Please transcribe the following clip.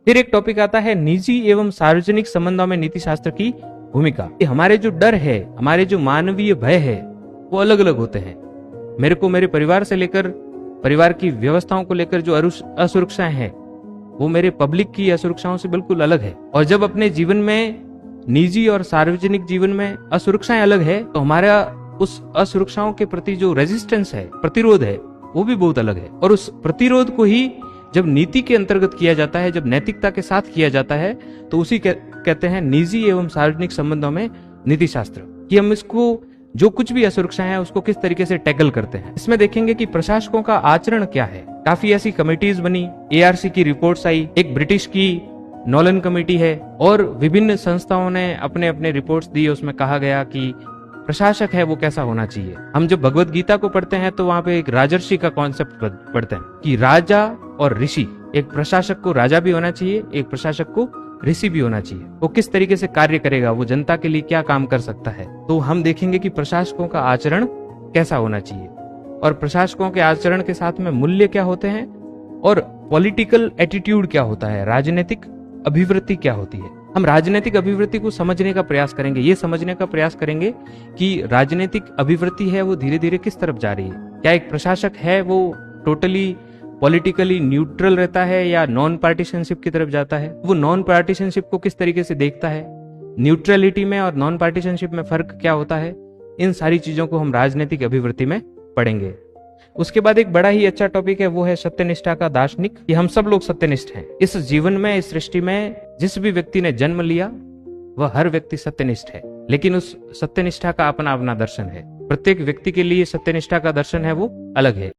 फिर एक टॉपिक आता है निजी एवं सार्वजनिक संबंधों में नीति शास्त्र की भूमिका। हमारे जो डर है, हमारे जो मानवीय भय है, वो अलग अलग होते हैं। मेरे को मेरे परिवार से लेकर परिवार की व्यवस्थाओं को लेकर जो असुरक्षाएं हैं, वो मेरे पब्लिक की असुरक्षाओं से बिल्कुल अलग है। और जब अपने जीवन में निजी और सार्वजनिक जीवन में असुरक्षाएं अलग है, तो हमारा उस असुरक्षाओं के प्रति जो रेजिस्टेंस है, प्रतिरोध है, वो भी बहुत अलग है। और उस प्रतिरोध को ही जब नीति के अंतर्गत किया जाता है, जब नैतिकता के साथ किया जाता है, तो उसी कहते हैं निजी एवं सार्वजनिक संबंधों में नीति शास्त्र, कि हम इसको जो कुछ भी असुरक्षा है उसको किस तरीके से टैकल करते हैं। इसमें देखेंगे कि प्रशासकों का आचरण क्या है। काफी ऐसी कमिटीज बनी, ARC की रिपोर्ट्स आई, एक ब्रिटिश की नॉलन कमेटी है, और विभिन्न संस्थाओं ने अपने अपने रिपोर्ट्स दी। उसमें कहा गया कि प्रशासक है वो कैसा होना चाहिए। हम जब भगवत गीता को पढ़ते हैं तो वहां पे एक राजर्षि का कॉन्सेप्ट पढ़ते हैं कि राजा और ऋषि, एक प्रशासक को राजा भी होना चाहिए, एक प्रशासक को ऋषि भी होना चाहिए। वो किस तरीके से कार्य करेगा, वो जनता के लिए क्या काम कर सकता है। तो हम देखेंगे कि प्रशासकों का आचरण कैसा होना चाहिए, और प्रशासकों के आचरण के साथ में मूल्य क्या होते हैं, और पॉलिटिकल एटीट्यूड क्या होता है, राजनीतिक अभिवृत्ति क्या होती है। हम राजनीतिक अभिवृत्ति को समझने का प्रयास करेंगे, ये समझने का प्रयास करेंगे कि राजनीतिक अभिवृत्ति है वो धीरे धीरे किस तरफ जा रही है। क्या एक प्रशासक है वो टोटली पॉलिटिकली न्यूट्रल रहता है या नॉन पार्टीशनशिप की तरफ जाता है, वो नॉन पार्टीशनशिप को किस तरीके से देखता है, न्यूट्रलिटी में और नॉन पार्टीशनशिप में फर्क क्या होता है। इन सारी चीजों को हम राजनीतिक अभिवृत्ति में पढ़ेंगे। उसके बाद एक बड़ा ही अच्छा टॉपिक है, वो है सत्यनिष्ठा का दार्शनिक, कि हम सब लोग सत्यनिष्ठ हैं। इस जीवन में, इस सृष्टि में जिस भी व्यक्ति ने जन्म लिया वह हर व्यक्ति सत्यनिष्ठ है, लेकिन उस सत्यनिष्ठा का अपना अपना दर्शन है। प्रत्येक व्यक्ति के लिए सत्यनिष्ठा का दर्शन है वो अलग है।